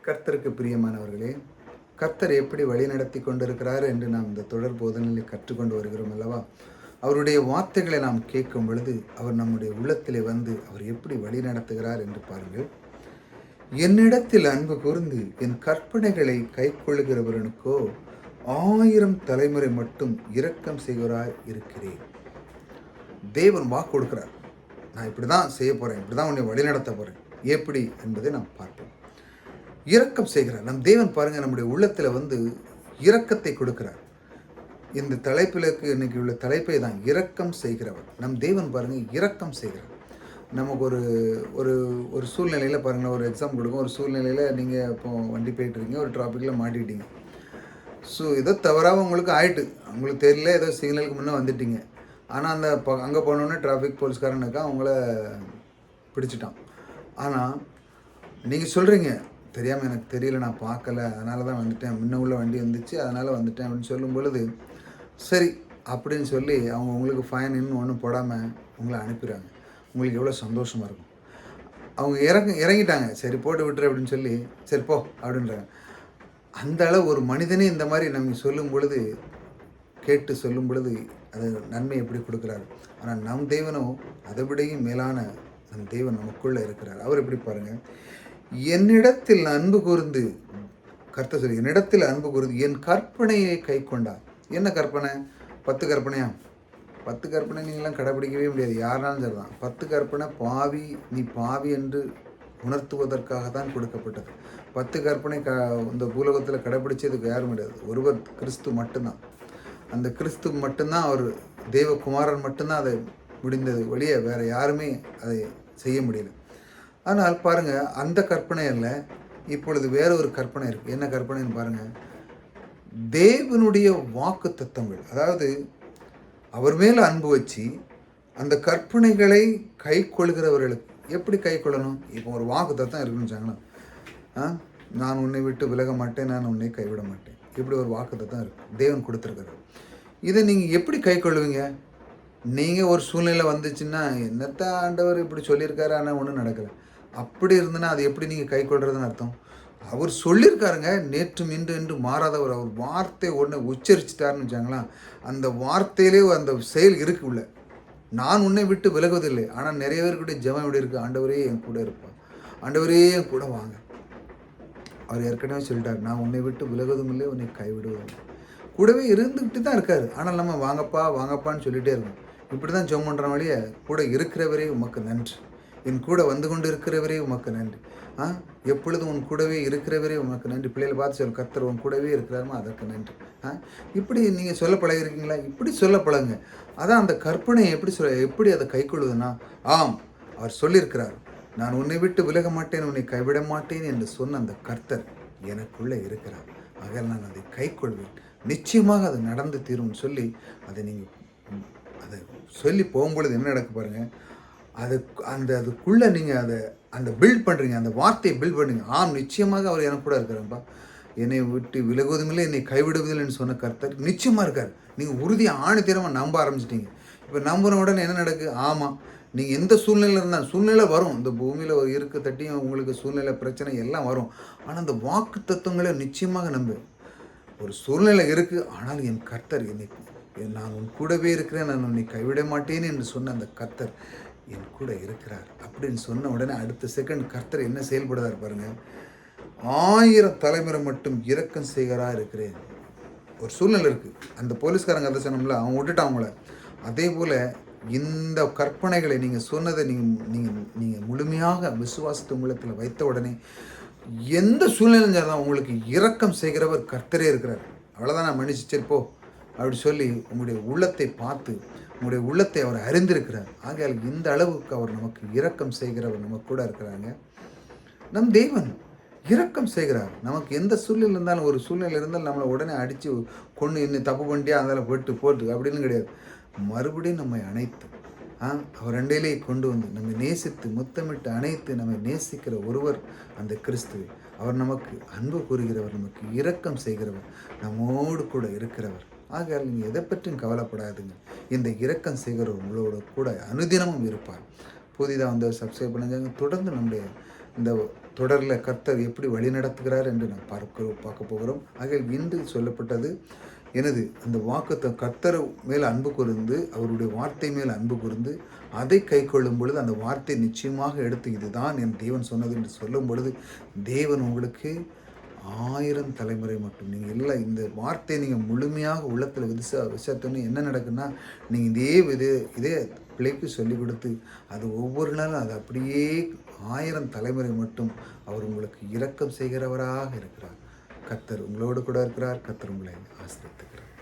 கர்த்தருக்கு பிரியமானவர்களே, கர்த்தர் எப்படி வழிநடத்தி கொண்டிருக்கிறார் என்று நாம் இந்த தொடர் போதனையில் கற்றுக்கொண்டு வருகிறோம் அல்லவா? அவருடைய வார்த்தைகளை நாம் கேட்கும் பொழுது, அவர் நம்முடைய உள்ளத்திலே வந்து அவர் எப்படி வழி நடத்துகிறார் என்று பாருங்கள். என்னிடத்தில் அன்பு கூர்ந்து என் கற்பனைகளை கைக்கொள்ளுகிறவனுக்கோ 1000 தலைமுறை மட்டும் இரக்கம் செய்கிறாய் இருக்கிறேன். தேவன் வாக்கு கொடுக்கிறார். நான் இப்படி தான் செய்ய போகிறேன், இப்படி தான் உன்னை வழிநடத்த போகிறேன். எப்படி என்பதை நாம் பார்ப்போம். இரக்கம் செய்கிறார். நம் தேவன் பாருங்கள், நம்முடைய உள்ளத்தில் வந்து இரக்கத்தை கொடுக்கிறார். இந்த தலைப்பில் இன்னைக்கு உள்ள தலைப்பை தான் இரக்கம் செய்கிறவர். நம் தேவன் பாருங்கள் இரக்கம் செய்கிறார். நமக்கு ஒரு ஒரு ஒரு சூழ்நிலையில் பாருங்களேன், ஒரு எக்ஸாம் கொடுக்கும். ஒரு சூழ்நிலையில் நீங்கள் இப்போ வண்டி போயிட்டுருக்கீங்க, ஒரு டிராஃபிக்கில் மாட்டிக்கிட்டீங்க. ஸோ ஏதோ தவறாக உங்களுக்கு ஆயிட்டு, உங்களுக்கு தெரியல, ஏதோ சிக்னலுக்கு முன்னே வந்துட்டீங்க. ஆனால் அந்த அங்கே போனோன்னே டிராஃபிக் போலீஸ்காரனுக்கா அவங்கள பிடிச்சிட்டான். ஆனால் நீங்கள் சொல்கிறீங்க, தெரியாமல் எனக்கு தெரியல, நான் பார்க்கல, அதனால தான் வந்துட்டேன், முன்ன உள்ள வண்டி வந்துச்சு அதனால் வந்துட்டேன் அப்படின்னு சொல்லும் பொழுது, சரி அப்படின்னு சொல்லி அவங்க உங்களுக்கு ஃபைன் இன்னும் ஒன்றும் போடாமல் உங்களை அனுப்பிடுறாங்க. உங்களுக்கு எவ்வளோ சந்தோஷமாக இருக்கும். அவங்க இறங்கிட்டாங்க, சரி போட்டு விட்டுரு அப்படின்னு சொல்லி, சரி போ அப்படின்றாங்க. அந்த அளவு ஒரு மனிதனே இந்த மாதிரி நம்ம சொல்லும் பொழுது, கேட்டு சொல்லும் பொழுது அது நன்மை எப்படி கொடுக்குறாரு. ஆனால் நம் தேவனோ அதை விடையும் மேலான நம் தேவன் நமக்குள்ளே இருக்கிறார். அவர் எப்படி பாருங்கள், என்னிடத்தில் அன்பு கூர்ந்து, கர்த்தர் சொல்லி என்னிடத்தில் அன்பு கூர்ந்து என் கற்பனையை கை கொண்டார். என்ன கற்பனை? 10 கற்பனையா? 10 கற்பனை நீங்களாம் கடைப்பிடிக்கவே முடியாது, யாருனாலும் சரி தான். 10 கற்பனை பாவி, நீ பாவி என்று உணர்த்துவதற்காக தான் கொடுக்கப்பட்டது. 10 கற்பனை இந்த பூலோகத்தில் கடைப்பிடிச்சதுக்கு யாரும் முடியாது. ஒருவர் கிறிஸ்து மட்டும்தான். அந்த கிறிஸ்து மட்டும்தான், அவர் தேவகுமாரன் மட்டும்தான் அதை முடிந்தது வழியே வேறு யாருமே அதை செய்ய முடியல. ஆனால் பாருங்கள், அந்த கற்பனை அல்ல, இப்பொழுது வேற ஒரு கற்பனை இருக்குது. என்ன கற்பனைன்னு பாருங்கள், தேவனுடைய வாக்கு தத்தங்கள். அதாவது அவர் மேலே அன்பு வச்சு அந்த கற்பனைகளை கை கொள்கிறவர்களுக்கு எப்படி கை கொள்ளணும். இப்போ ஒரு வாக்கு தத்தம் இருக்குன்னு வச்சாங்களா, நான் உன்னை விட்டு விலக மாட்டேன், நான் உன்னை கைவிட மாட்டேன், இப்படி ஒரு வாக்கு தத்தம் இருக்குது, தேவன் கொடுத்துருக்காரு. இதை நீங்கள் எப்படி கை கொள்ளுவீங்க? நீங்கள் ஒரு சூழ்நிலை வந்துச்சுன்னா, என்னத்த ஆண்டவர் இப்படி சொல்லியிருக்காரு ஆனால் ஒன்றும் நடக்கலை, அப்படி இருந்ததுன்னா அது எப்படி நீங்கள் கை கொள்றதுன்னு அர்த்தம்? அவர் சொல்லியிருக்காருங்க, நேற்றும் இன்று என்று மாறாதவர். அவர் வார்த்தை ஒன்று உச்சரிச்சிட்டாருன்னு வச்சாங்களா, அந்த வார்த்தையிலே அந்த செயல் இருக்கு உள்ள. நான் உன்னை விட்டு விலகுவதில்லை. ஆனால் நிறைய பேருக்குடைய ஜெபம் எப்படி இருக்குது, ஆண்டவரே என் கூட இருப்பான், ஆண்டவரே என் கூட வாங்க. அவர் ஏற்கனவே சொல்லிட்டார், நான் உன்னை விட்டு விலகுவதும் இல்லை, உன்னை கைவிடுவதும் இல்லை. கூடவே இருந்துக்கிட்டு தான் இருக்காரு. ஆனால் நம்ம வாங்கப்பா வாங்கப்பான்னு சொல்லிகிட்டே இருக்கோம். இப்படி தான் ஜெபம் பண்ணுற வழியே, கூட இருக்கிறவரே உமக்கு நன்றி, என் கூட வந்து கொண்டு இருக்கிறவரே உமக்கு நன்றி, எப்பொழுதும் உன் கூடவே இருக்கிறவரே உமக்கு நன்றி. பிள்ளைகளை பார்த்து சொல்ல, கர்த்தர் உன் கூடவே இருக்கிறாருமா, அதற்கு நன்றி. இப்படி நீங்கள் சொல்ல பழகிருக்கீங்களா? இப்படி சொல்ல பழகுங்க. அதான் அந்த கற்பனையை எப்படி அதை கை கொள்வதுன்னா, ஆம் அவர் சொல்லியிருக்கிறார், நான் உன்னை விட்டு விலக மாட்டேன், உன்னை கைவிட மாட்டேன் என்று சொன்ன அந்த கர்த்தர் எனக்குள்ளே இருக்கிறார். ஆக நான் அதை கை கொள்வேன், நிச்சயமாக அது நடந்து தீரும்னு சொல்லி அதை நீங்கள் அதை சொல்லி போகும்பொழுது என்ன நடக்க பாருங்கள், அதுக்குள்ளே நீங்கள் அந்த பில்ட் பண்ணுறீங்க, அந்த வார்த்தையை பில்ட் பண்ணுறீங்க. ஆம், நிச்சயமாக அவர் எனக்கு கூட இருக்கிறான்ப்பா, என்னை விட்டு விலகுவதுமில்லை, என்னை கைவிடுவதில்லைன்னு சொன்ன கர்த்தர் நிச்சயமாக இருக்கார். நீங்கள் உறுதியாக ஆணித்தரமாக நம்ப ஆரம்பிச்சிட்டிங்க. இப்போ நம்புன உடனே என்ன நடக்குது? ஆமாம், நீங்கள் எந்த சூழ்நிலையில் இருந்தால், சூழ்நிலை வரும், இந்த பூமியில் ஒரு இருக்க தட்டியும் உங்களுக்கு சூழ்நிலை பிரச்சனை எல்லாம் வரும். ஆனால் அந்த வாக்கு தத்துவங்களை நிச்சயமாக நம்பு. ஒரு சூழ்நிலை இருக்குது, ஆனால் என் கர்த்தர் நான் உன் கூடவே இருக்கிறேன், நான் உன்னை கைவிட மாட்டேன் என்று சொன்ன அந்த கர்த்தர் என் கூட இருக்கிறார் அப்படின்னு சொன்ன உடனே அடுத்த செகண்ட் கர்த்தர் என்ன செயல்படுறார் பாருங்கள், 1000 தலைமுறை மட்டும் இரக்கம் செய்கிறா இருக்கிறேன். ஒரு சூழ்நிலை இருக்குது, அந்த போலீஸ்காரங்க அதை சொன்னோம்ல, அவன் விட்டுட்டான் அவங்கள. அதே போல் இந்த கற்பனைகளை நீங்கள் சொன்னதை நீங்கள் முழுமையாக விசுவாசத்து மூலத்தில் வைத்த உடனே எந்த சூழ்நிலை தான் உங்களுக்கு இரக்கம் செய்கிறவர் கர்த்தரே இருக்கிறார். அவ்வளோதான், நான் மன்னிச்சு சரி போ அப்படி சொல்லி உங்களுடைய உள்ளத்தை பார்த்து உங்களுடைய உள்ளத்தை அவர் அறிந்திருக்கிறார். ஆகையால் இந்த அளவுக்கு அவர் நமக்கு இரக்கம் செய்கிறவர் நமக்கு கூட இருக்கிறாங்க. நம் தேவன் இரக்கம் செய்கிறார். நமக்கு எந்த சூழ்நிலை இருந்தாலும், ஒரு சூழ்நிலை இருந்தாலும் நம்மளை உடனே அடித்து கொண்டு இன்னும் தப்பு பண்ணிட்டியா அதெல்லாம் போட்டு அப்படின்னு கிடையாது. மறுபடியும் நம்மை அணைத்து அவர் அண்டையிலே கொண்டு வந்து நம்மை நேசித்து முத்தமிட்டு அணைத்து நம்மை நேசிக்கிற ஒருவர் அந்த கிறிஸ்துவே. அவர் நமக்கு அன்பு கூறுகிறவர், நமக்கு இரக்கம் செய்கிறவர், நம்மோடு கூட இருக்கிறவர். ஆகையால் நீங்கள் எதை பற்றியும் கவலைப்படாதுங்க. இந்த இரக்கம் செய்கிறவர் உங்களோட கூட அனுதினமும் இருப்பார். புதிதாக வந்து சப்ஸ்கிரைப் பண்ணுங்க. தொடர்ந்து நம்முடைய இந்த தொடரில் கர்த்தர் எப்படி வழி நடத்துகிறார் என்று நாம் பார்க்க போகிறோம். ஆகிய இன்று சொல்லப்பட்டது எனது அந்த வாக்குத்த கர்த்தர் மேல் அன்பு கூர்ந்து, அவருடைய வார்த்தை மேல் அன்பு கூர்ந்து, அதை கை கொள்ளும் பொழுது அந்த வார்த்தை நிச்சயமாக எடுத்து இதுதான் என் தேவன் சொன்னது என்று சொல்லும் பொழுது தேவன் உங்களுக்கு 1000 தலைமுறை மட்டும் நீங்கள் எல்லாம் இந்த வார்த்தையை நீங்கள் முழுமையாக உள்ளத்தில் விசாரித்தோன்னே என்ன நடக்குன்னா, நீங்கள் இதே பிள்ளைக்கு சொல்லிக் கொடுத்து அது ஒவ்வொரு நாளும் அது அப்படியே 1000 தலைமுறை மட்டும் அவர் உங்களுக்கு இரக்கம் செய்கிறவராக இருக்கிறார். கர்த்தர் உங்களோடு கூட இருக்கிறார். கர்த்தர் உங்களை ஆசீர்வதிக்கிறார்.